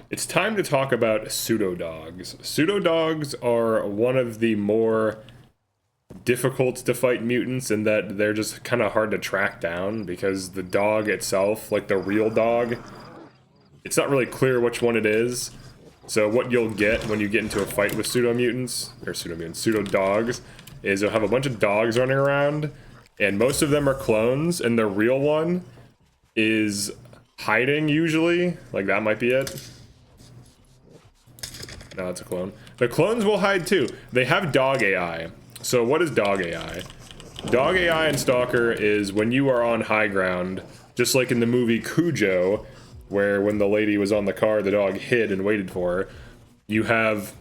It's time to talk about pseudo-dogs. Pseudo-dogs are one of the more difficult to fight mutants in that they're just kind of hard to track down because the dog itself, like the real dog, it's not really clear which one it is. So what you'll get when you get into a fight with pseudo-mutants, or pseudo-mutants, pseudo-dogs, is you'll have a bunch of dogs running around, and most of them are clones, and the real one is hiding usually. Like, that might be it. No, it's a clone. The clones will hide too. They have dog AI. So what is dog AI? Dog AI in Stalker is when you are on high ground, just like in the movie Cujo, where when the lady was on the car, the dog hid and waited for her. You have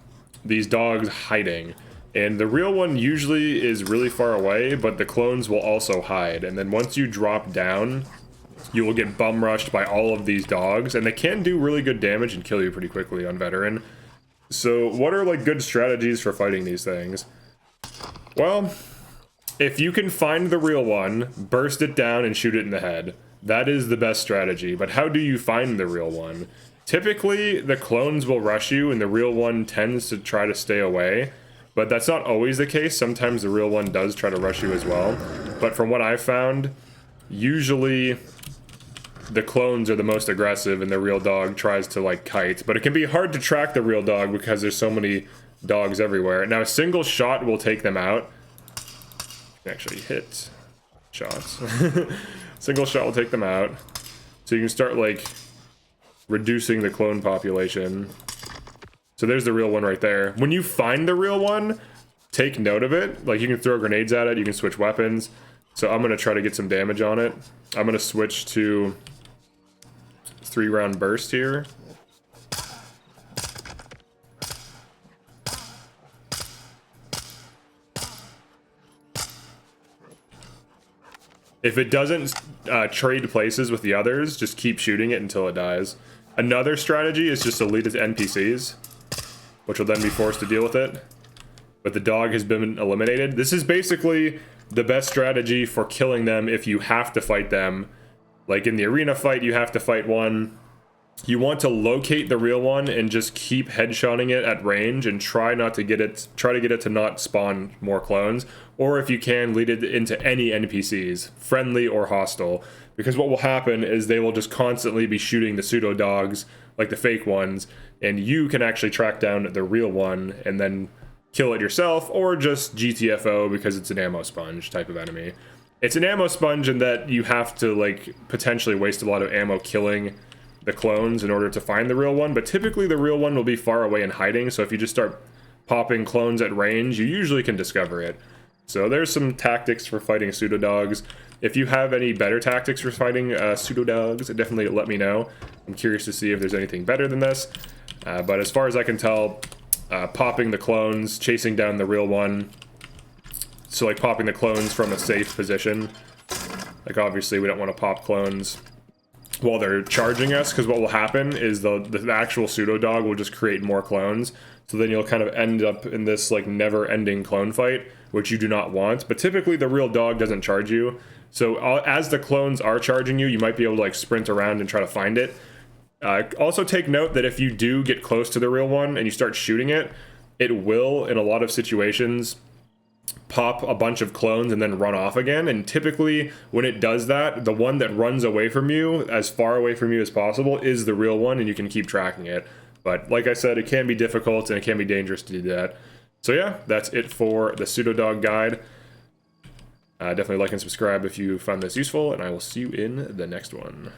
these dogs hiding. And the real one usually is really far away, but the clones will also hide. And then once you drop down, you will get bum rushed by all of these dogs, and they can do really good damage and kill you pretty quickly on veteran. So what are like good strategies for fighting these things? Well, if you can find the real one, burst it down and shoot it in the head. That is the best strategy. But how do you find the real one? Typically, the clones will rush you and the real one tends to try to stay away. But that's not always the case. Sometimes the real one does try to rush you as well. But from what I've found, usually the clones are the most aggressive and the real dog tries to like kite. But it can be hard to track the real dog because there's so many dogs everywhere. Now a single shot will take them out. Actually hit shots. Single shot will take them out. So you can start like reducing the clone population. So there's the real one right there. When you find the real one, take note of it. Like you can throw grenades at it, you can switch weapons. So I'm gonna try to get some damage on it. I'm gonna switch to 3-round burst here. If it doesn't trade places with the others, just keep shooting it until it dies. Another strategy is just to lead it to NPCs, which will then be forced to deal with it. But the dog has been eliminated. This is basically the best strategy for killing them if you have to fight them. Like in the arena fight, you have to fight one. You want to locate the real one and just keep headshotting it at range and try to get it to not spawn more clones. Or if you can, lead it into any NPCs, friendly or hostile. Because what will happen is they will just constantly be shooting the pseudo dogs, like the fake ones, and you can actually track down the real one and then kill it yourself, or just GTFO because it's an ammo sponge type of enemy. It's an ammo sponge in that you have to like potentially waste a lot of ammo killing the clones in order to find the real one, but typically the real one will be far away and hiding, so if you just start popping clones at range, you usually can discover it. So there's some tactics for fighting pseudo-dogs. If you have any better tactics for fighting pseudo-dogs, definitely let me know. I'm curious to see if there's anything better than this. But as far as I can tell, popping the clones, chasing down the real one, so like popping the clones from a safe position. Like obviously we don't want to pop clones while they're charging us, because what will happen is the actual pseudo-dog will just create more clones. So then you'll kind of end up in this like never-ending clone fight, which you do not want. But typically the real dog doesn't charge you. So as the clones are charging you, you might be able to like sprint around and try to find it. Also take note that if you do get close to the real one and you start shooting it, it will, in a lot of situations, pop a bunch of clones and then run off again. And typically when it does that, the one that runs away from you, as far away from you as possible, is the real one, and you can keep tracking it. But like I said, it can be difficult and it can be dangerous to do that. So yeah, that's it for the pseudo-dog guide. Definitely like and subscribe if you found this useful, and I will see you in the next one.